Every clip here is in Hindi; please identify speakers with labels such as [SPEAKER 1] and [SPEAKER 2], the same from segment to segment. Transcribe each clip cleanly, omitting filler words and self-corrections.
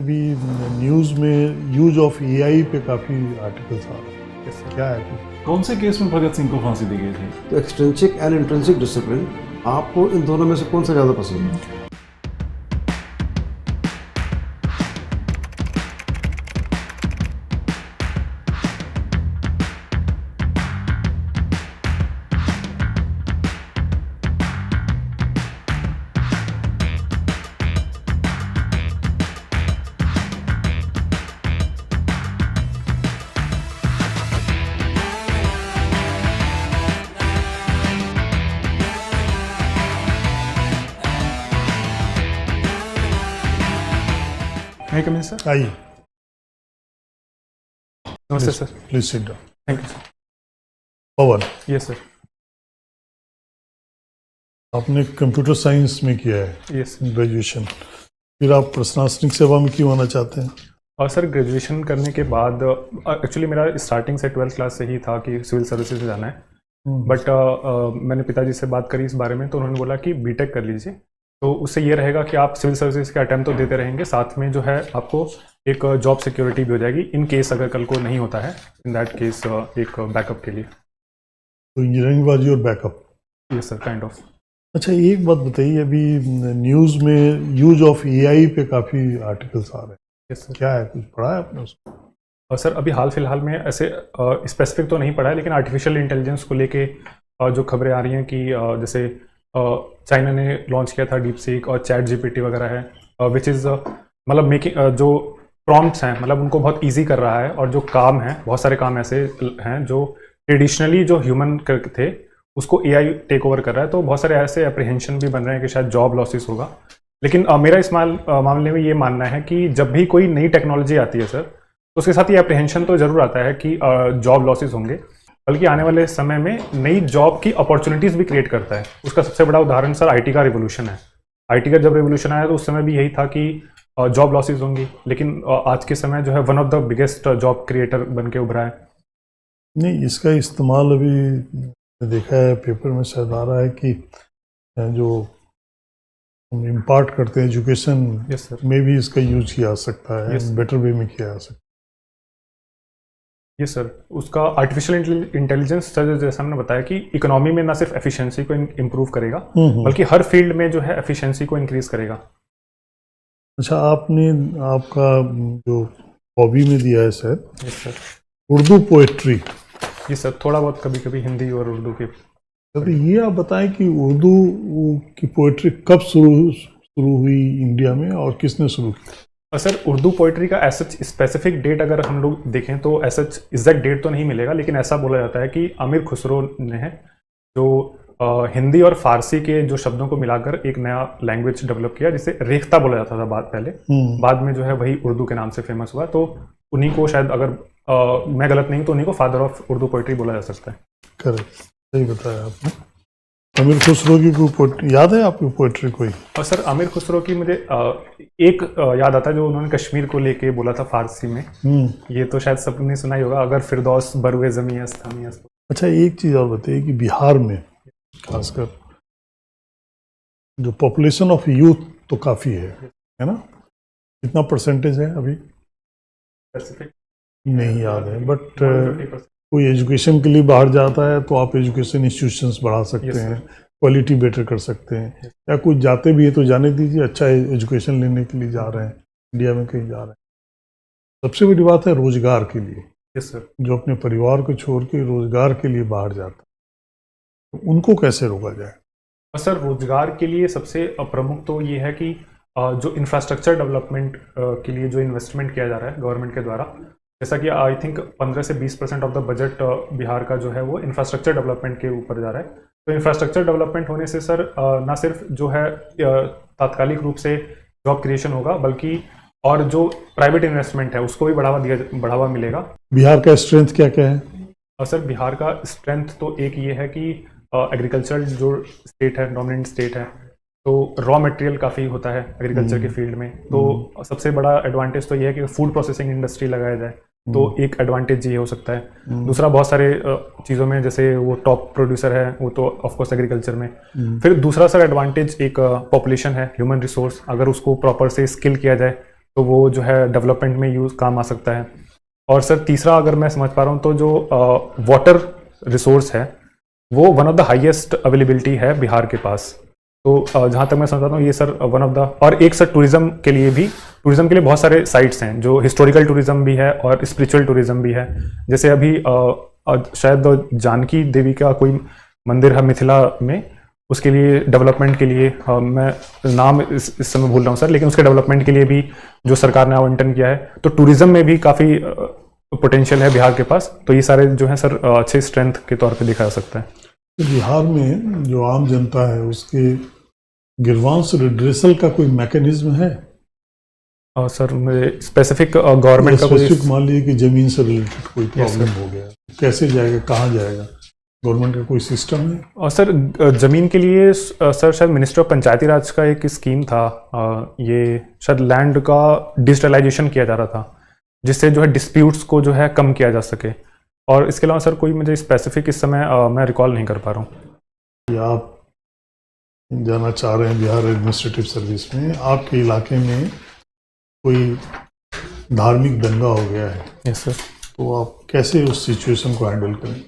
[SPEAKER 1] अभी न्यूज़ में यूज ऑफ एआई पे काफ़ी आर्टिकल्स आ रहे हैं, क्या है?
[SPEAKER 2] कौन से केस में भगत सिंह को फांसी दी गई थी?
[SPEAKER 3] तो एक्सट्रिंसिक एंड इंट्रिंसिक डिसिप्लिन, आपको इन दोनों में से कौन सा ज़्यादा पसंद है?
[SPEAKER 2] May I come in, sir?
[SPEAKER 1] आइए,
[SPEAKER 2] नमस्ते sir.
[SPEAKER 1] Please sit down.
[SPEAKER 2] Thank you sir.
[SPEAKER 1] Pawan,
[SPEAKER 2] yes sir.
[SPEAKER 1] आपने कंप्यूटर साइंस में किया है
[SPEAKER 2] यस
[SPEAKER 1] ग्रेजुएशन, फिर आप प्रशासनिक सेवा में क्यों आना चाहते हैं?
[SPEAKER 2] और सर ग्रेजुएशन करने के बाद एक्चुअली मेरा स्टार्टिंग से 12th क्लास से ही था कि सिविल सर्विसेज से जाना है, बट मैंने पिताजी से बात करी इस बारे में, तो उन्होंने बोला कि बीटेक कर लीजिए, तो उससे ये रहेगा कि आप सिविल सर्विसेज का अटैम्प्ट तो देते रहेंगे, साथ में जो है आपको एक जॉब सिक्योरिटी भी हो जाएगी इन केस अगर कल को नहीं होता है, इन दैट केस एक बैकअप के लिए।
[SPEAKER 1] तो engineering was your backup?
[SPEAKER 2] Yes sir, kind of.
[SPEAKER 1] अच्छा, एक बात बताइए, अभी न्यूज़ में यूज ऑफ एआई पे काफ़ी आर्टिकल्स आ रहे हैं,
[SPEAKER 2] यस सर।
[SPEAKER 1] क्या है? कुछ पढ़ा है आपने उसको?
[SPEAKER 2] और सर अभी हाल फिलहाल में ऐसे स्पेसिफिक तो नहीं पढ़ा है, लेकिन आर्टिफिशियल इंटेलिजेंस को लेके जो खबरें आ रही हैं कि जैसे चाइना ने लॉन्च किया था डीप सीक और चैट जीपीटी वगैरह है, विच इज़ मतलब मेकिंग जो प्रॉम्प्ट्स हैं मतलब उनको बहुत इजी कर रहा है, और जो काम है बहुत सारे काम ऐसे हैं जो ट्रेडिशनली जो ह्यूमन थे उसको एआई टेक ओवर कर रहा है, तो बहुत सारे ऐसे अप्रीहेंशन भी बन रहे हैं कि शायद जॉब लॉसेस होगा। लेकिन मेरा इस मामले में ये मानना है कि जब भी कोई नई टेक्नोलॉजी आती है सर, तो उसके साथ ये अप्रीहेंशन तो जरूर आता है कि जॉब लॉसेस होंगे, बल्कि आने वाले समय में नई जॉब की अपॉर्चुनिटीज़ भी क्रिएट करता है। उसका सबसे बड़ा उदाहरण सर आईटी का रिवोल्यूशन है। आईटी का जब रिवोल्यूशन आया तो उस समय भी यही था कि जॉब लॉसेस होंगी, लेकिन आज के समय जो है one of the biggest job creator बन के उभरा है।
[SPEAKER 1] नहीं, इसका इस्तेमाल अभी देखा है पेपर में शायद आ रहा है कि जो हम इम्पार्ट करते हैं एजुकेशन
[SPEAKER 2] यस सर।
[SPEAKER 1] में भी इसका यूज किया जा सकता है,
[SPEAKER 2] Yes.
[SPEAKER 1] बेटर वे में किया जा सकता
[SPEAKER 2] यस सर, उसका आर्टिफिशियल इंटेलिजेंस सर जैसा हमने बताया कि इकोनॉमी में ना सिर्फ एफिशिएंसी को इम्प्रूव करेगा,
[SPEAKER 1] है।
[SPEAKER 2] बल्कि हर फील्ड में जो है एफिशिएंसी को इंक्रीज करेगा।
[SPEAKER 1] अच्छा, आपने आपका जो हॉबी में दिया है शायद
[SPEAKER 2] यस सर।
[SPEAKER 1] उर्दू पोएट्री,
[SPEAKER 2] ये सर थोड़ा बहुत कभी कभी हिंदी और उर्दू के।
[SPEAKER 1] तो ये आप बताएं कि उर्दू की पोएट्री कब शुरू हुई इंडिया में और किसने शुरू की?
[SPEAKER 2] और सर उर्दू पोइट्री का ऐसा स्पेसिफिक डेट अगर हम लोग देखें तो ऐसा एग्जैक्ट डेट तो नहीं मिलेगा, लेकिन ऐसा बोला जाता है कि अमीर खुसरो ने है जो हिंदी और फारसी के जो शब्दों को मिलाकर एक नया लैंग्वेज डेवलप किया, जिसे रेख्ता बोला जाता था पहले, बाद में जो है वही उर्दू के नाम से फेमस हुआ, तो उन्हीं को शायद अगर मैं गलत नहीं तो उन्हीं को फादर ऑफ उर्दू पोइट्री बोला जा सकता है।
[SPEAKER 1] करेक्ट, सही बताया आपने। अमीर खुसरो की कोई पोएट्री याद है आपको? पोएट्री कोई?
[SPEAKER 2] और सर आमिर खुसरो की मुझे एक याद आता है जो उन्होंने कश्मीर को लेके बोला था फारसी में, ये तो शायद सबने सुना ही होगा, अगर फिरदौस बरुए ज़मीं अस्त हमी अस्त।
[SPEAKER 1] अच्छा, एक चीज़ और बताइए कि बिहार में खासकर जो पॉपुलेशन ऑफ यूथ तो काफ़ी है ना? कितना परसेंटेज है अभी?
[SPEAKER 2] स्पेसिफिक
[SPEAKER 1] नहीं याद है, बट
[SPEAKER 2] 50%।
[SPEAKER 1] कोई एजुकेशन के लिए बाहर जाता है तो आप एजुकेशन इंस्टीट्यूशंस बढ़ा सकते
[SPEAKER 2] Yes,
[SPEAKER 1] हैं, क्वालिटी बेटर कर सकते हैं, या कुछ जाते भी है तो जाने दीजिए, अच्छा एजुकेशन लेने के लिए जा रहे हैं, इंडिया में कहीं जा रहे हैं। सबसे बड़ी बात है रोजगार के लिए,
[SPEAKER 2] यस सर।
[SPEAKER 1] जो अपने परिवार को छोड़ के रोजगार के लिए बाहर जाता है, तो उनको कैसे रोका जाए?
[SPEAKER 2] और सर रोजगार के लिए सबसे प्रमुख तो ये है कि जो इंफ्रास्ट्रक्चर डेवलपमेंट के लिए जो इन्वेस्टमेंट किया जा रहा है गवर्नमेंट के द्वारा, जैसा कि आई थिंक 15 से 20% ऑफ द बजट बिहार का जो है वो इंफ्रास्ट्रक्चर डेवलपमेंट के ऊपर जा रहा है। तो इंफ्रास्ट्रक्चर डेवलपमेंट होने से सर ना सिर्फ जो है तात्कालिक रूप से जॉब क्रिएशन होगा, बल्कि और जो प्राइवेट इन्वेस्टमेंट है उसको भी बढ़ावा मिलेगा।
[SPEAKER 1] बिहार का स्ट्रेंथ क्या क्या है?
[SPEAKER 2] और सर बिहार का स्ट्रेंथ तो एक ये है कि एग्रीकल्चरल जो स्टेट है, डोमिनेंट स्टेट है, तो रॉ मटेरियल काफ़ी होता है एग्रीकल्चर के फील्ड में, तो सबसे बड़ा एडवांटेज तो ये है कि फूड प्रोसेसिंग इंडस्ट्री लगाया जाए, तो एक एडवांटेज ये हो सकता है। दूसरा बहुत सारे चीज़ों में जैसे वो टॉप प्रोड्यूसर है वो तो ऑफकोर्स एग्रीकल्चर में। फिर दूसरा सर एडवांटेज एक पॉपुलेशन है, ह्यूमन रिसोर्स, अगर उसको प्रॉपर से स्किल किया जाए तो वो जो है डेवलपमेंट में यूज काम आ सकता है। और सर तीसरा अगर मैं समझ पा रहा हूँ तो जो वाटर रिसोर्स है वो one of the highest availability है बिहार के पास। तो जहाँ तक मैं समझ पाता हूँ ये सर वन ऑफ द, और एक सर टूरिज्म के लिए बहुत सारे साइट्स हैं, जो हिस्टोरिकल टूरिज्म भी है और स्पिरिचुअल टूरिज्म भी है। जैसे अभी शायद जानकी देवी का कोई मंदिर है मिथिला में, उसके लिए डेवलपमेंट के लिए मैं नाम इस समय भूल रहा हूँ सर, लेकिन उसके डेवलपमेंट के लिए भी जो सरकार ने आवंटन किया है। तो टूरिज्म में भी काफ़ी पोटेंशियल है बिहार के पास। तो ये सारे जो है सर अच्छे स्ट्रेंथ के तौर पे देखा जा सकता है।
[SPEAKER 1] तो बिहार में जो आम जनता है उसके गिरवांश रिड्रेसल का कोई मैकेनिज्म है?
[SPEAKER 2] और सर मुझे स्पेसिफिक गवर्नमेंट का कोई,
[SPEAKER 1] स्पेसिफिक मान लीजिए कि जमीन से रिलेटेड कोई प्रॉब्लम हो गया, कैसे जाएगा, कहाँ जाएगा? गवर्नमेंट का कोई सिस्टम है?
[SPEAKER 2] और सर जमीन के लिए सर शायद मिनिस्ट्री ऑफ पंचायती राज का एक स्कीम था, ये शायद लैंड का डिजिटलाइजेशन किया जा रहा था, जिससे जो है डिस्प्यूट्स को जो है कम किया जा सके। और इसके अलावा सर कोई मुझे स्पेसिफिक इस समय मैं रिकॉल नहीं कर पा रहा हूँ।
[SPEAKER 1] आप जाना चाह रहे हैं बिहार एडमिनिस्ट्रेटिव सर्विस में, आपके इलाके में कोई धार्मिक दंगा हो गया है,
[SPEAKER 2] यस सर,
[SPEAKER 1] तो आप कैसे उस सिचुएशन को हैंडल करें?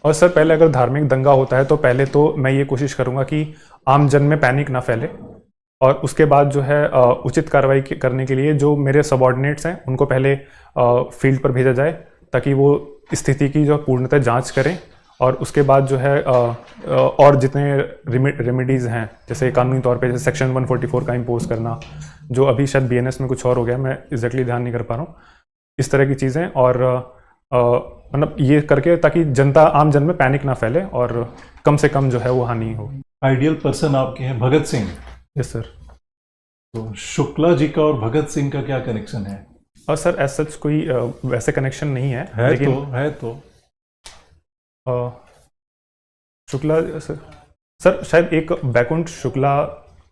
[SPEAKER 2] और सर पहले अगर धार्मिक दंगा होता है तो पहले तो मैं ये कोशिश करूँगा कि आम जन में पैनिक ना फैले, और उसके बाद जो है उचित कार्रवाई करने के लिए जो मेरे सबॉर्डिनेट्स हैं उनको पहले फील्ड पर भेजा जाए, ताकि वो स्थिति की जो पूर्णतः जांच करें। और उसके बाद जो है और जितने रेमेडीज़ हैं, जैसे कानूनी तौर पे जैसे सेक्शन 144 का इम्पोज करना, जो अभी शायद बीएनएस में कुछ और हो गया, मैं एग्जैक्टली ध्यान नहीं कर पा रहा हूँ, इस तरह की चीज़ें। और मतलब ये करके ताकि जनता आम जन में पैनिक ना फैले और कम से कम जो है वो हानि हो।
[SPEAKER 4] आइडियल पर्सन आपके हैं भगत सिंह।
[SPEAKER 2] Yes sir.
[SPEAKER 4] तो शुक्ला जी का और भगत सिंह का क्या कनेक्शन है?
[SPEAKER 2] और सर एज सच कोई वैसे कनेक्शन नहीं है लेकिन शुक्ला सर शायद एक बैकुंठ शुक्ला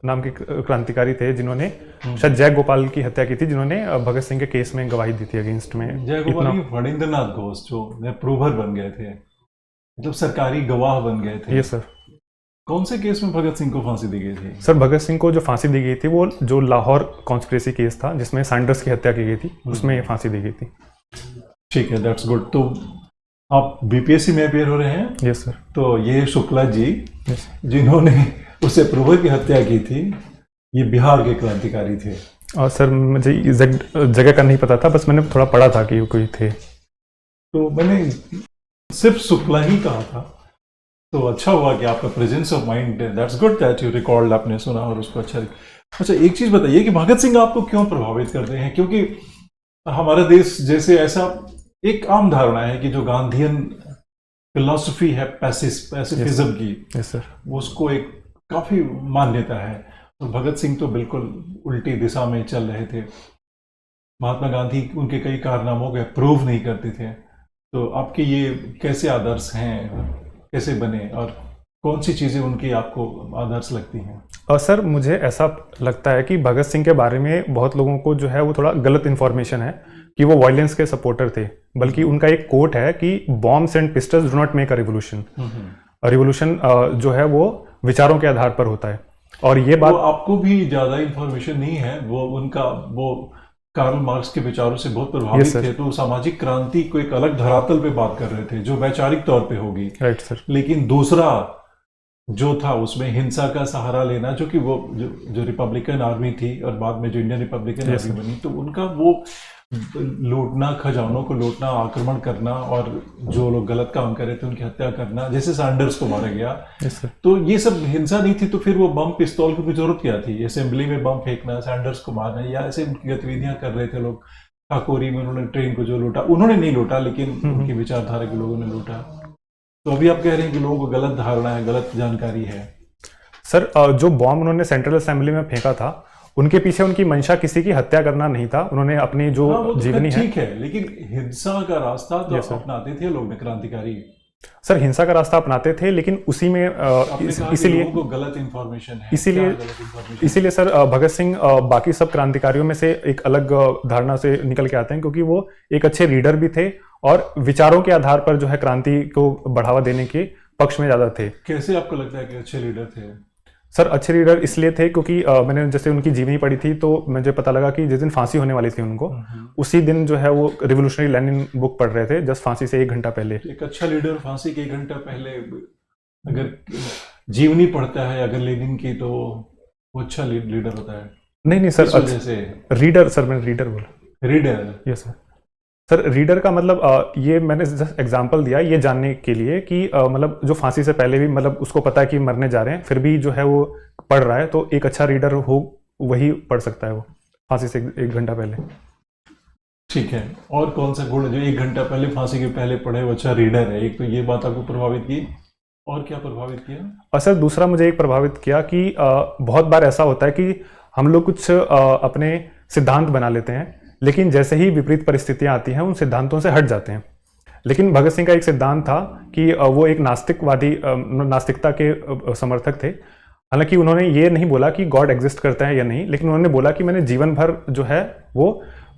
[SPEAKER 2] नाम के क्रांतिकारी थे जिन्होंने शायद जय गोपाल की हत्या की थी, जिन्होंने भगत सिंह के केस में गवाही दी थी अगेंस्ट में।
[SPEAKER 4] जय गोपाल फणींद्रनाथ घोष जो प्रूवर बन गए थे, मतलब सरकारी गवाह बन गए थे।
[SPEAKER 2] ये सर
[SPEAKER 4] कौन से केस में भगत सिंह को फांसी दी गई थी?
[SPEAKER 2] सर भगत सिंह को जो फांसी दी गई थी वो जो लाहौर कॉन्स्पिरेसी केस था जिसमें सैंडर्स की हत्या की गई थी, उसमें ये फांसी दी गई थी।
[SPEAKER 4] ठीक है, दैट्स गुड। तो आप बीपीएससी में अपियर हो रहे हैं?
[SPEAKER 2] Yes sir.
[SPEAKER 4] तो ये शुक्ला जी
[SPEAKER 2] यस
[SPEAKER 4] जिन्होंने उस प्रूवर की हत्या की थी, ये बिहार के क्रांतिकारी थे।
[SPEAKER 2] और सर मुझे एग्जैक्ट जगह का नहीं पता था, बस मैंने थोड़ा पढ़ा था कि वो कोई थे।
[SPEAKER 4] तो मैंने सिर्फ शुक्ला ही कहा था, तो अच्छा हुआ कि आपका presence of mind, that's good that you record, आपने सुना और उसको अच्छा एक चीज बताइए कि भगत सिंह आपको क्यों प्रभावित करते हैं? क्योंकि हमारा देश जैसे ऐसा एक आम धारणा है कि जो गांधीयन फिलॉसफी है पैसिफिज्म की,
[SPEAKER 2] यस सर,
[SPEAKER 4] उसको एक काफी मान्यता है। तो भगत सिंह तो बिल्कुल उल्टी दिशा में चल रहे थे। महात्मा गांधी उनके कई कारनामों को अप्रूव नहीं करते थे। तो आपके ये कैसे आदर्श हैं, कैसे बने, और कौन सी चीजें उनकी आपको आदर्श लगती हैं?
[SPEAKER 2] और सर मुझे ऐसा लगता है कि भगत सिंह के बारे में बहुत लोगों को जो है वो थोड़ा गलत इन्फॉर्मेशन है कि वो वायलेंस के सपोर्टर थे, बल्कि उनका एक कोट है कि bombs and pistols do not make a revolution. Revolution जो है वो विचारों के आधार पर होता है। और ये बात
[SPEAKER 4] आपको भी ज्यादा इन्फॉर्मेशन नहीं है, वो कार्ल मार्क्स के विचारों से बहुत प्रभावित थे, तो सामाजिक क्रांति को एक अलग धरातल पे बात कर रहे थे जो वैचारिक तौर पे होगी।
[SPEAKER 2] Right sir.
[SPEAKER 4] लेकिन दूसरा जो था उसमें हिंसा का सहारा लेना, जो कि वो जो रिपब्लिकन आर्मी थी और बाद में जो इंडियन रिपब्लिकन आर्मी बनी, तो उनका वो लूटना, खजानों को लूटना, आक्रमण करना, और जो लोग गलत काम कर रहे थे उनकी हत्या करना, जैसे सैंडर्स को मारा गया। तो ये सब हिंसा नहीं थी, तो फिर वो बम पिस्तौल की जरूरत क्या थी? असेंबली में बम फेंकना, सैंडर्स को मारना, या ऐसे उनकी गतिविधियां कर रहे थे लोग। काकोरी में उन्होंने ट्रेन को जो लूटा, उन्होंने नहीं लूटा लेकिन उनकी विचारधारा के लोगों ने लूटा। तो अभी आप कह रहे हैं कि लोगों को गलत धारणा है, गलत जानकारी है।
[SPEAKER 2] सर जो बॉम्ब उन्होंने सेंट्रल असेंबली में फेंका था, उनके पीछे उनकी मंशा किसी की हत्या करना नहीं था। उन्होंने अपनी जो जीवनी है,
[SPEAKER 4] ठीक है, लेकिन हिंसा का रास्ता तो अपनाते थे लोग, क्रांतिकारी।
[SPEAKER 2] सर हिंसा का रास्ता अपनाते थे, लेकिन उसी में इसीलिए
[SPEAKER 4] लोगों को गलत इंफॉर्मेशन है,
[SPEAKER 2] इसीलिए सर भगत सिंह बाकी सब क्रांतिकारियों में से एक अलग धारणा से निकल के आते हैं, क्योंकि वो एक अच्छे रीडर भी थे और विचारों के आधार पर जो है क्रांति को बढ़ावा देने के पक्ष में ज्यादा थे।
[SPEAKER 4] कैसे आपको लगता है कि अच्छे लीडर थे?
[SPEAKER 2] सर अच्छे रीडर इसलिए थे क्योंकि मैंने जैसे उनकी जीवनी पढ़ी थी तो मुझे पता लगा कि जिस दिन फांसी होने वाली थी उनको, उसी दिन जो है वो रिवोल्यूशनरी लेनिन बुक पढ़ रहे थे जस्ट फांसी से 1 घंटा पहले।
[SPEAKER 4] एक अच्छा लीडर फांसी के 1 घंटा पहले अगर जीवनी पढ़ता है अगर लेनिन की, तो वो अच्छा लीडर होता है।
[SPEAKER 2] नहीं सर,
[SPEAKER 4] इस वजह से
[SPEAKER 2] रीडर सर, मैंने रीडर बोला।
[SPEAKER 4] रीडर,
[SPEAKER 2] यस सर रीडर का मतलब ये मैंने जस्ट एग्जांपल दिया ये जानने के लिए कि मतलब जो फांसी से पहले भी मतलब उसको पता है कि मरने जा रहे हैं, फिर भी जो है वो पढ़ रहा है, तो एक अच्छा रीडर हो वही पढ़ सकता है वो फांसी से 1 घंटा पहले।
[SPEAKER 4] ठीक है, और कौन सा गुण जो 1 घंटा पहले फांसी के पहले पढ़े वो अच्छा रीडर है? एक तो ये बात आपको प्रभावित की, और क्या प्रभावित किया?
[SPEAKER 2] और सर दूसरा मुझे एक प्रभावित किया कि बहुत बार ऐसा होता है कि हम लोग कुछ अपने सिद्धांत बना लेते हैं, लेकिन जैसे ही विपरीत परिस्थितियां आती हैं उन सिद्धांतों से हट जाते हैं। लेकिन भगत सिंह का एक सिद्धांत था कि वो एक नास्तिकता के समर्थक थे। हालांकि उन्होंने ये नहीं बोला कि गॉड एग्जिस्ट करता है या नहीं, लेकिन उन्होंने बोला कि मैंने जीवन भर जो है वो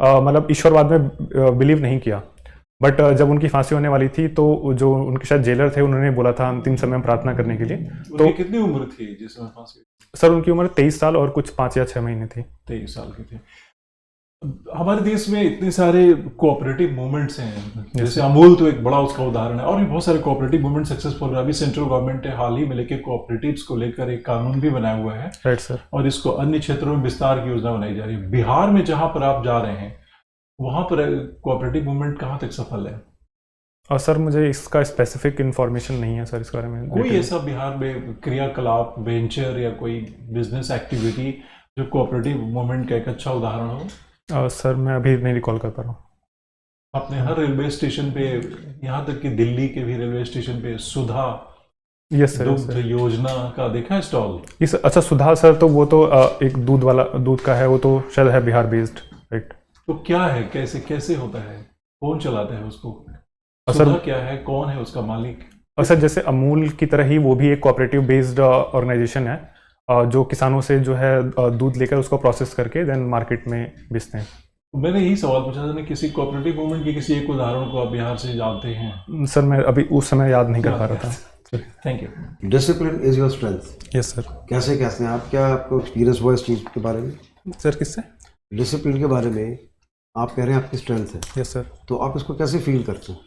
[SPEAKER 2] मतलब ईश्वरवाद में बिलीव नहीं किया। बट जब उनकी फांसी होने वाली थी तो जो उनके शायद जेलर थे उन्होंने बोला था अंतिम समय में प्रार्थना करने के लिए।
[SPEAKER 4] तो कितनी उम्र थी जिस समय फांसी?
[SPEAKER 2] सर उनकी उम्र 23 साल और कुछ 5 या 6 महीने थी।
[SPEAKER 4] 23 साल की थी। हमारे देश में इतने सारे कोऑपरेटिव मूवमेंट्स हैं, जैसे अमूल तो एक बड़ा उसका उदाहरण है, और भी बहुत सारे कोऑपरेटिव मूवमेंट सक्सेसफुल है। अभी सेंट्रल गवर्नमेंट ने हाल ही में लेके कोऑपरेटिव्स को लेकर एक कानून भी बनाया हुआ है,
[SPEAKER 2] राइट सर, और
[SPEAKER 4] इसको अन्य क्षेत्रों में विस्तार की योजना बनाई जा रही है। बिहार में जहां पर आप जा रहे हैं वहां पर कोऑपरेटिव मूवमेंट कहां तक सफल है?
[SPEAKER 2] और सर मुझे इसका स्पेसिफिक इंफॉर्मेशन नहीं है सर इस बारे में।
[SPEAKER 4] कोई ऐसा बिहार में क्रियाकलाप, वेंचर या कोई बिजनेस एक्टिविटी जो कोऑपरेटिव मूवमेंट का एक अच्छा उदाहरण हो?
[SPEAKER 2] सर मैं अभी नहीं रिकॉल कर पा रहा हूँ।
[SPEAKER 4] आपने हर रेलवे स्टेशन पे, यहाँ तक कि दिल्ली के भी रेलवे स्टेशन पे सुधा
[SPEAKER 2] यस सर
[SPEAKER 4] दुग्ध योजना का देखा है स्टॉल?
[SPEAKER 2] इस अच्छा सुधा सर, तो वो तो एक दूध का है, वो तो शायद है बिहार बेस्ड, राइट?
[SPEAKER 4] तो क्या है, कैसे होता है, कौन चलाता है उसको?
[SPEAKER 2] सर
[SPEAKER 4] सुधा क्या है, कौन है उसका मालिक?
[SPEAKER 2] और सर जैसे अमूल की तरह ही वो भी एक कोऑपरेटिव बेस्ड ऑर्गेनाइजेशन है जो किसानों से जो है दूध लेकर उसको प्रोसेस करके देन मार्केट में बेचते हैं।
[SPEAKER 4] मैंने यही सवाल पूछा था, किसी कोऑपरेटिव मूवमेंट के किसी एक उदाहरण को आप बिहार से जानते हैं?
[SPEAKER 2] सर मैं अभी उस समय याद नहीं कर पा रहा था।
[SPEAKER 4] Thank you.
[SPEAKER 3] Discipline is your strength.
[SPEAKER 2] Yes sir.
[SPEAKER 3] कैसे कैसे आप, क्या आपको एक्सपीरियंस हुआ इस चीज़ के बारे में?
[SPEAKER 2] सर किससे?
[SPEAKER 3] डिसिप्लिन के बारे में आप कह रहे हैं आपकी स्ट्रेंथ है।
[SPEAKER 2] Yes sir.
[SPEAKER 3] तो आप इसको कैसे फील करते हैं?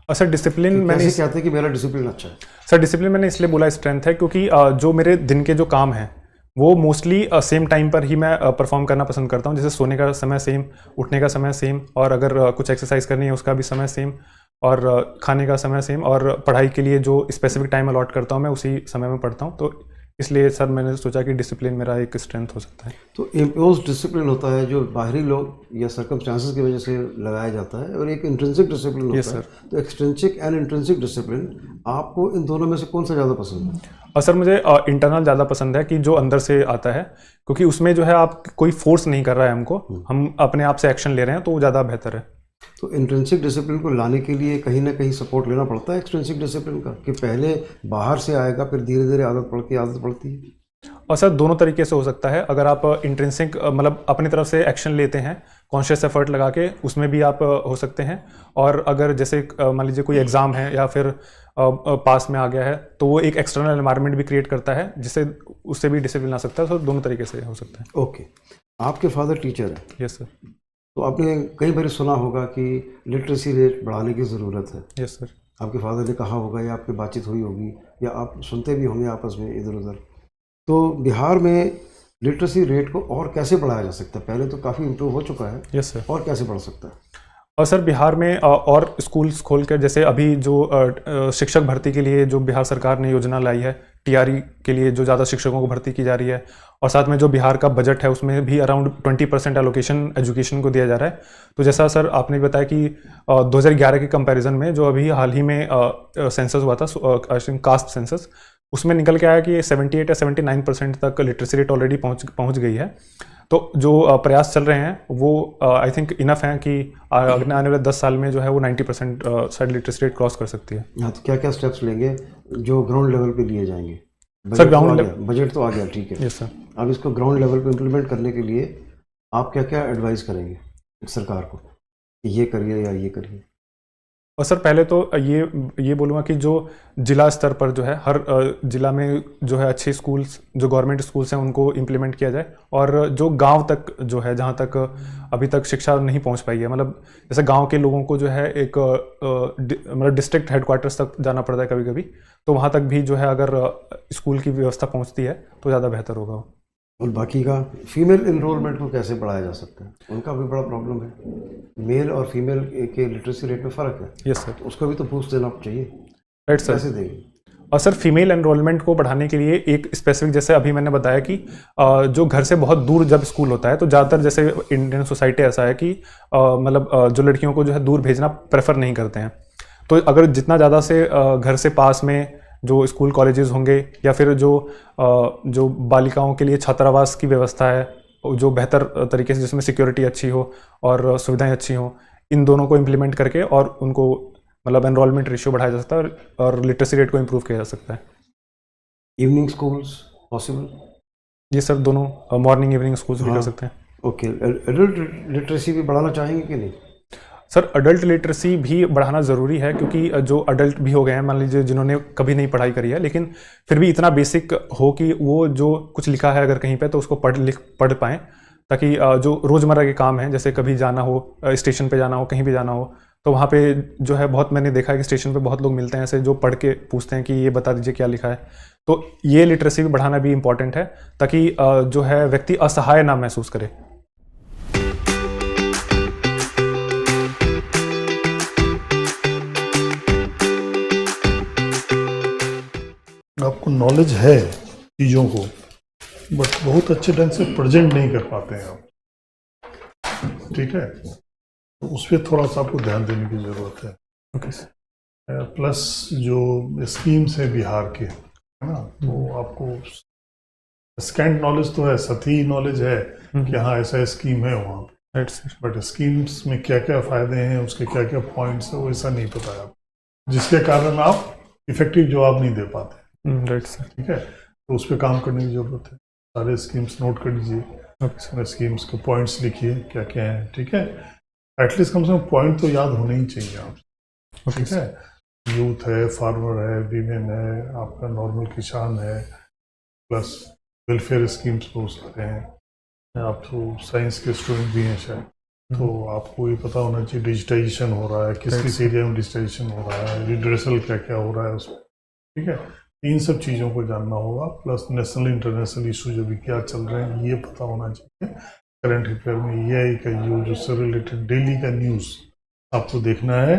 [SPEAKER 2] और सर डिसिप्लिन मैंने
[SPEAKER 3] कैसे कहते हैं कि मेरा डिसिप्लिन अच्छा है?
[SPEAKER 2] सर डिसिप्लिन मैंने इसलिए बोला स्ट्रेंथ है क्योंकि जो मेरे दिन के जो काम हैं वो मोस्टली सेम टाइम पर ही मैं परफॉर्म करना पसंद करता हूँ। जैसे सोने का समय सेम, उठने का समय सेम, और अगर कुछ एक्सरसाइज करनी है उसका भी समय सेम, और खाने का समय सेम, और पढ़ाई के लिए जो स्पेसिफिक टाइम अलॉट करता हूँ मैं उसी समय में पढ़ता हूँ। तो इसलिए सर मैंने सोचा कि डिसिप्लिन मेरा एक स्ट्रेंथ हो सकता है।
[SPEAKER 3] तो इम्पोज डिसिप्लिन होता है जो बाहरी लोग या सर्कमस्टांसेस की वजह से लगाया जाता है, और एक इंट्रिंसिक डिसिप्लिन होता है। तो एक्सट्रिंसिक एंड इंट्रिंसिक डिसिप्लिन, आपको इन दोनों में से कौन सा ज़्यादा पसंद है?
[SPEAKER 2] और सर मुझे इंटरनल ज़्यादा पसंद है, कि जो अंदर से आता है, क्योंकि उसमें जो है आप कोई फोर्स नहीं कर रहा है हमको, हम अपने आप से एक्शन ले रहे हैं, तो वो ज़्यादा बेहतर है।
[SPEAKER 3] तो इंट्रिंसिक डिसिप्लिन को लाने के लिए कहीं ना कहीं सपोर्ट लेना पड़ता है एक्सट्रिंसिक डिसिप्लिन का, कि पहले बाहर से आएगा फिर धीरे धीरे आदत पड़ती है?
[SPEAKER 2] और सर दोनों तरीके से हो सकता है। अगर आप इंट्रिंसिक मतलब अपनी तरफ से एक्शन लेते हैं, कॉन्शियस एफर्ट लगा के, उसमें भी आप हो सकते हैं। और अगर जैसे मान लीजिए कोई एग्ज़ाम है या फिर पास में आ गया है, तो वो एक एक्सटर्नल एनवायरनमेंट भी क्रिएट करता है जिससे उससे भी डिसिप्लिन आ सकता है। तो दोनों तरीके से हो सकता है।
[SPEAKER 3] ओके, आपके फादर टीचर है?
[SPEAKER 2] Yes sir.
[SPEAKER 3] तो आपने कई बार सुना होगा कि लिटरेसी रेट बढ़ाने की ज़रूरत है।
[SPEAKER 2] Yes sir.
[SPEAKER 3] आपके फादर ने कहा होगा, या आपकी बातचीत हुई होगी, या आप सुनते भी होंगे आपस में इधर उधर। तो बिहार में लिटरेसी रेट को और कैसे बढ़ाया जा सकता है? पहले तो काफ़ी इम्प्रूव हो चुका है।
[SPEAKER 2] Yes sir.
[SPEAKER 3] और कैसे बढ़ सकता है?
[SPEAKER 2] और सर बिहार में और स्कूल्स खोल कर, जैसे अभी जो शिक्षक भर्ती के लिए जो बिहार सरकार ने योजना लाई है, टीआरई के लिए जो ज़्यादा शिक्षकों को भर्ती की जा रही है, और साथ में जो बिहार का बजट है उसमें भी अराउंड 20% एलोकेशन एजुकेशन को दिया जा रहा है। तो जैसा सर आपने बताया कि 2011 के कंपैरिजन में जो अभी हाल ही में सेंसस हुआ था, कास्ट सेंसस, उसमें निकल के आया कि 78 या 79% तक लिटरेसी रेट ऑलरेडी पहुंच गई है। तो जो प्रयास चल रहे हैं वो आई थिंक इनफ हैं कि आने वाले 10 साल में जो है वो 90% शायद लिटरेसी रेट क्रॉस कर सकती है।
[SPEAKER 3] हाँ, तो क्या क्या स्टेप्स लेंगे जो ग्राउंड लेवल पे लिए जाएंगे?
[SPEAKER 2] सर ग्राउंड
[SPEAKER 3] बजट तो आ गया, ठीक है।
[SPEAKER 2] Yes sir.
[SPEAKER 3] अब इसको ग्राउंड लेवल पे इम्प्लीमेंट करने के लिए आप क्या क्या एडवाइस करेंगे सरकार को, कि ये करिए या ये करिए?
[SPEAKER 2] और सर पहले तो ये बोलूँगा कि जो जिला स्तर पर जो है हर जिला में जो है अच्छे स्कूल्स जो गवर्नमेंट स्कूल्स हैं उनको इम्प्लीमेंट किया जाए, और जो गांव तक जो है जहां तक अभी तक शिक्षा नहीं पहुंच पाई है, मतलब जैसे गांव के लोगों को जो है एक मतलब डिस्ट्रिक्ट हेडक्वार्टर्स तक जाना पड़ता है कभी कभी, तो वहां तक भी जो है अगर स्कूल की व्यवस्था पहुंचती है तो ज़्यादा बेहतर होगा।
[SPEAKER 3] और बाकी का फीमेल एनरोलमेंट को कैसे बढ़ाया जा सकता है, उनका भी बड़ा प्रॉब्लम है। मेल और फीमेल के लिटरेसी रेट में फ़र्क है।
[SPEAKER 2] Yes sir.
[SPEAKER 3] तो उसका भी तो बूस्ट देना चाहिए।
[SPEAKER 2] Right sir.
[SPEAKER 3] कैसे देंगे?
[SPEAKER 2] और सर फीमेल एनरोलमेंट को बढ़ाने के लिए एक स्पेसिफिक, जैसे अभी मैंने बताया कि जो घर से बहुत दूर जब स्कूल होता है तो ज़्यादातर जैसे इंडियन सोसाइटी ऐसा है कि मतलब जो लड़कियों को जो है दूर भेजना प्रेफर नहीं करते हैं। तो अगर जितना ज़्यादा से घर से पास में जो स्कूल कॉलेजेस होंगे, या फिर जो बालिकाओं के लिए छात्रावास की व्यवस्था है जो बेहतर तरीके से, जिसमें सिक्योरिटी अच्छी हो और सुविधाएं अच्छी हो, इन दोनों को इम्प्लीमेंट करके और उनको मतलब एनरोलमेंट रेशियो बढ़ाया जा सकता है और लिटरेसी रेट को इम्प्रूव किया जा सकता है।
[SPEAKER 3] Evening schools possible?
[SPEAKER 2] ये सर दोनों मॉर्निंग इवनिंग स्कूल्स भी कर सकते हैं।
[SPEAKER 3] ओके। एडल्ट लिटरेसी भी बढ़ाना चाहेंगे कि नहीं?
[SPEAKER 2] सर अडल्ट लिटरेसी भी बढ़ाना ज़रूरी है, क्योंकि जो अडल्ट भी हो गए हैं, मान लीजिए जिन्होंने कभी नहीं पढ़ाई करी है, लेकिन फिर भी इतना बेसिक हो कि वो जो कुछ लिखा है अगर कहीं पे तो उसको पढ़ पाएँ, ताकि जो रोज़मर्रा के काम हैं, जैसे कभी जाना हो, स्टेशन पे जाना हो, कहीं भी जाना हो, तो वहाँ पे जो है बहुत मैंने देखा है कि स्टेशन पे बहुत लोग मिलते हैं ऐसे जो पढ़ के पूछते हैं कि ये बता दीजिए क्या लिखा है। तो ये लिटरेसी भी बढ़ाना भी इम्पॉर्टेंट है, ताकि जो है व्यक्ति असहाय ना महसूस करे।
[SPEAKER 1] आपको नॉलेज है चीज़ों को, बट बहुत अच्छे ढंग से प्रेजेंट नहीं कर पाते हैं आप, ठीक है, तो उस पर थोड़ा सा आपको ध्यान देने की ज़रूरत है।
[SPEAKER 2] Okay sir.
[SPEAKER 1] प्लस जो स्कीम्स है बिहार के, है ना, तो आपको स्कैंड नॉलेज तो है, सतही नॉलेज है कि हाँ ऐसा स्कीम है वहाँ,
[SPEAKER 2] राइट सर।
[SPEAKER 1] बट स्कीम्स में क्या क्या फ़ायदे हैं, उसके क्या क्या पॉइंट्स है, वो ऐसा नहीं पता है आपको, जिसके कारण आप इफेक्टिव जवाब नहीं दे पाते।
[SPEAKER 2] Right sir.
[SPEAKER 1] ठीक है, तो उस पर काम करने की ज़रूरत है। सारे स्कीम्स नोट कर लीजिए,
[SPEAKER 2] ओके।
[SPEAKER 1] स्कीम्स के पॉइंट्स लिखिए क्या क्या है, ठीक है, एटलीस्ट कम से कम पॉइंट तो याद होने ही चाहिए आप, ठीक है। यूथ है, फार्मर है, वीमेन है, आपका नॉर्मल किसान है, प्लस वेलफेयर स्कीम्स बहुत सारे हैं। आप तो साइंस के स्टूडेंट भी हैं शायद, तो आपको ये पता होना चाहिए डिजिटाइजेशन हो रहा है, किस किस एरिया में डिजिटाइजेशन हो रहा है, रिड्रेसल क्या क्या हो रहा है उसमें, ठीक है, इन सब चीज़ों को जानना होगा। प्लस नेशनल इंटरनेशनल इशू जो भी क्या चल रहे हैं ये पता होना चाहिए। करंट अफेयर में ये का यूज, उससे रिलेटेड डेली का न्यूज़ आपको देखना है।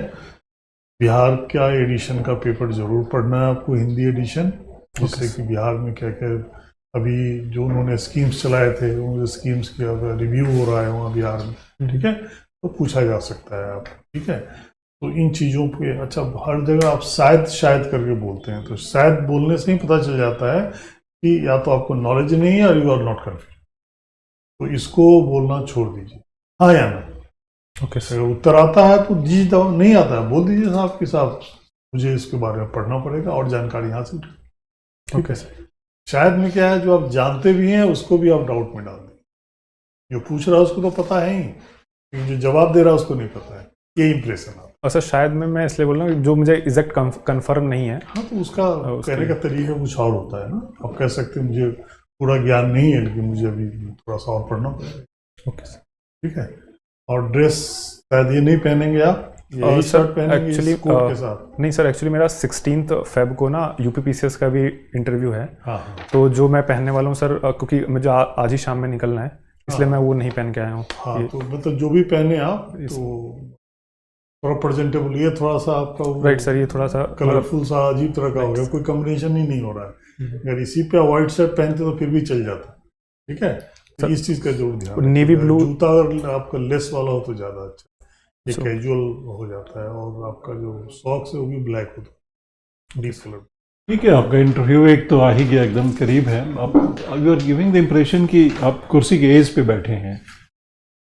[SPEAKER 1] बिहार का एडिशन का पेपर जरूर पढ़ना है आपको, हिंदी एडिशन, जिससे कि बिहार में क्या क्या अभी जो उन्होंने स्कीम्स चलाए थे, उन स्कीम्स की अगर रिव्यू हो रहा है वहाँ बिहार में, ठीक है, तो पूछा जा सकता है आप, ठीक है। तो इन चीज़ों पे, अच्छा हर जगह आप शायद करके बोलते हैं, तो शायद बोलने से ही पता चल जाता है कि या तो आपको नॉलेज नहीं है और यू आर नॉट कन्फ्यूज, तो इसको बोलना छोड़ दीजिए, हाँ या ना।
[SPEAKER 2] Okay sir.
[SPEAKER 1] अगर उत्तर आता है तो जी, नहीं आता है बोल दीजिए साहब कि साहब मुझे इसके बारे में पढ़ना पड़ेगा और जानकारी हासिल करें।
[SPEAKER 2] Okay sir.
[SPEAKER 1] शायद में क्या है, जो आप जानते भी हैं उसको भी आप डाउट में डाल दें। जो पूछ रहा है उसको तो पता है ही, लेकिन जो जवाब दे रहा है उसको नहीं पता है, ये इंप्रेशन आता है।
[SPEAKER 2] और सर शायद मैं इसलिए बोल रहा हूँ जो मुझे एग्जैक्ट कंफर्म नहीं है।
[SPEAKER 1] हाँ, तो उसका कहने का तरीका कुछ और होता है ना। आप कह सकते हैं मुझे पूरा ज्ञान नहीं है, लेकिन मुझे अभी थोड़ा सा और पढ़ना पड़ेगा।
[SPEAKER 2] Okay sir.
[SPEAKER 1] ठीक है। और ड्रेस शायद ये नहीं पहनेंगे आप, यही शर्ट पहनेंगे
[SPEAKER 2] एक्चुअली
[SPEAKER 1] कोट के साथ।
[SPEAKER 2] नहीं सर, एक्चुअली मेरा 16 फेब को ना यूपीपीसीएस का भी इंटरव्यू है।
[SPEAKER 1] हाँ।
[SPEAKER 2] तो जो मैं पहनने वाला हूँ सर, क्योंकि मुझे आज ही शाम में निकलना है, इसलिए मैं वो नहीं पहन के आया हूँ।
[SPEAKER 1] हाँ, तो मतलब जो भी पहने आप तो थोड़ा प्रेजेंटेबल, ये थोड़ा सा आपका
[SPEAKER 2] राइट सर, ये थोड़ा सा
[SPEAKER 1] कलरफुल सा अजीब तरह का हो गया, कोई कॉम्बिनेशन ही नहीं हो रहा है। अगर इसी पे व्हाइट शर्ट पहनते तो फिर भी चल जाता, ठीक है। तो इस चीज़ का जरूर ध्यान,
[SPEAKER 2] नेवी ब्लू
[SPEAKER 1] जूता अगर आपका लेस वाला हो तो ज़्यादा अच्छा, ये कैजुअल हो जाता है। और आपका जो सॉक्स है वो भी ब्लैक होता है, डीप कलर।
[SPEAKER 4] ठीक है, आपका इंटरव्यू एक तो आ ही गया, एकदम करीब है। आप you are giving the impression कि आप कुर्सी के एज पे बैठे हैं,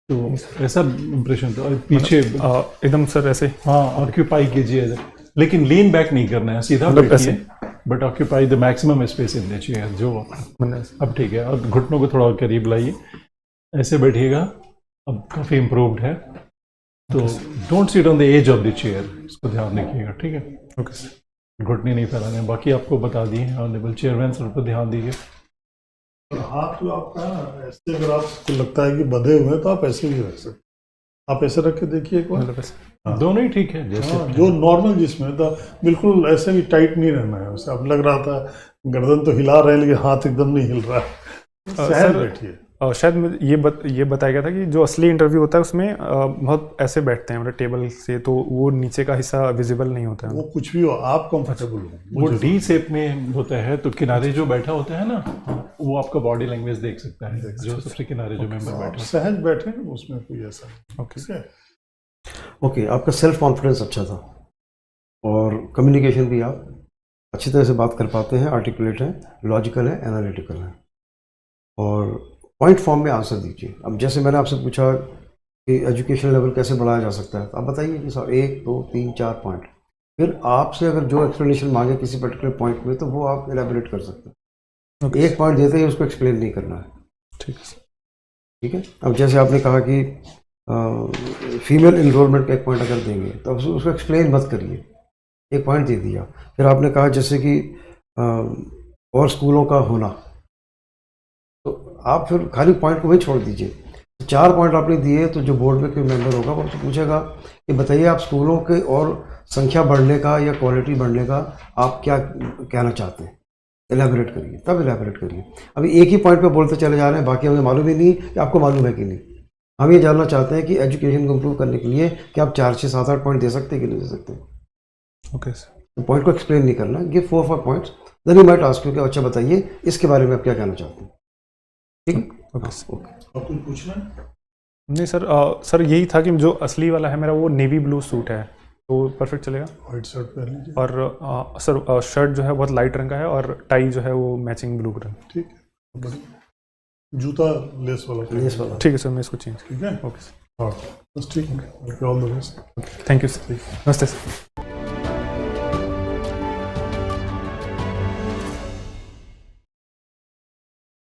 [SPEAKER 4] तो ऐसा इम्प्रेशन तो पीछे
[SPEAKER 2] एकदम सर ऐसे।
[SPEAKER 4] हाँ, ऑक्यूपाई कीजिए, लेकिन लीन बैक नहीं करना है, सीधा बैठिए, but occupy the maximum space in the chair. जो अब ठीक है, और घुटनों को थोड़ा करीब लाइए, ऐसे बैठिएगा। अब काफ़ी इम्प्रूव्ड है। तो don't sit on the edge of the chair, इसको ध्यान रखिएगा, ठीक है।
[SPEAKER 2] Okay sir.
[SPEAKER 4] घुटने नहीं फैलाने, बाकी आपको बता दिए ऑनरेबल चेयरमैन सर पर ध्यान दीजिए।
[SPEAKER 1] और हाथ जो आपका ना, ऐसे अगर आपको लगता है कि बंधे हुए हैं तो आप ऐसे भी रख सकते, आप ऐसे रख के देखिए एक बार।
[SPEAKER 2] मतलब ऐसे।
[SPEAKER 4] दोनों ही ठीक है जैसे
[SPEAKER 1] हाँ, जो नॉर्मल जिसमें तो बिल्कुल ऐसे भी टाइट नहीं रहना है, वैसे अब लग रहा था गर्दन तो हिला रहे हैं लेकिन हाथ एकदम नहीं हिल रहा है। सहज
[SPEAKER 2] सर,
[SPEAKER 1] बैठिए।
[SPEAKER 2] शायद मुझे ये बताया गया था कि जो असली इंटरव्यू होता है उसमें बहुत ऐसे बैठते हैं मतलब टेबल से, तो वो नीचे का हिस्सा विजिबल नहीं होता है।
[SPEAKER 1] वो कुछ भी हो, आप कंफर्टेबल हो।
[SPEAKER 4] वो डी शेप में होता है, तो किनारे जो बैठा होता है ना, वो आपका बॉडी लैंग्वेज देख सकता है, जो सबसे किनारे जो मेंबर
[SPEAKER 1] आप
[SPEAKER 4] बैठा
[SPEAKER 1] सहज बैठे, उसमें कोई ऐसा नहीं।
[SPEAKER 2] ओके।
[SPEAKER 1] ठीक है।
[SPEAKER 3] ओके, आपका सेल्फ कॉन्फिडेंस अच्छा था और कम्युनिकेशन भी आप अच्छी तरह से बात कर पाते हैं, आर्टिकुलेट है, लॉजिकल है, एनालिटिकल है, और पॉइंट फॉर्म में आंसर दीजिए। अब जैसे मैंने आपसे पूछा कि एजुकेशन लेवल कैसे बढ़ाया जा सकता है, तो आप बताइए कि साहब 1 2 3 4 पॉइंट, फिर आपसे अगर जो एक्सप्लेनेशन मांगे किसी पर्टिकुलर पॉइंट में तो वो आप एलेबोरेट कर सकते हैं। एक पॉइंट देते ही उसको एक्सप्लेन नहीं करना है,
[SPEAKER 2] ठीक है सर।
[SPEAKER 3] ठीक है। अब जैसे आपने कहा कि फीमेल इनरोलमेंट का एक पॉइंट अगर देंगे तो उसको एक्सप्लेन मत करिए, एक पॉइंट दे दिया। फिर आपने कहा जैसे कि और स्कूलों का होना, तो आप फिर खाली पॉइंट को वही छोड़ दीजिए। 4 पॉइंट आपने दिए तो जो बोर्ड में कोई मेंबर होगा वो आपसे पूछेगा कि बताइए आप स्कूलों के और संख्या बढ़ने का या क्वालिटी बढ़ने का आप क्या कहना चाहते हैं, एलैबोरेट करिए, तब एलैबोरेट करिए। अभी एक ही पॉइंट पे बोलते चले जा रहे हैं, बाकी हमें मालूम ही नहीं कि आपको मालूम है कि नहीं। हम ये जानना चाहते हैं कि एजुकेशन को इम्प्रूव करने के लिए क्या आप 4 6 7 8 पॉइंट दे सकते हैं कि नहीं दे सकते।
[SPEAKER 2] Okay sir.
[SPEAKER 3] तो पॉइंट को एक्सप्लेन नहीं करना, give 4 4 points, then you might ask you कि अच्छा बताइए इसके बारे में आप क्या कहना चाहते हैं, ठीक है।
[SPEAKER 2] Okay sir.
[SPEAKER 1] और कुछ पूछना है?
[SPEAKER 2] नहीं सर, सर यही था कि जो असली वाला है मेरा वो नेवी ब्लू सूट है, तो परफेक्ट चलेगा।
[SPEAKER 1] व्हाइट शर्ट पहन लीजिए।
[SPEAKER 2] और सर शर्ट जो है बहुत लाइट रंग का है और टाई जो है वो मैचिंग ब्लू रंग।
[SPEAKER 1] ठीक है, बढ़िया। जूता लेस वाला।
[SPEAKER 3] लेस वाला।
[SPEAKER 2] ठीक है सर, मैं इसको चेंज।
[SPEAKER 1] ठीक है।
[SPEAKER 2] Okay sir.
[SPEAKER 1] हाँ, बस ठीक है। All the best.
[SPEAKER 2] Thank you sir. नमस्ते सर।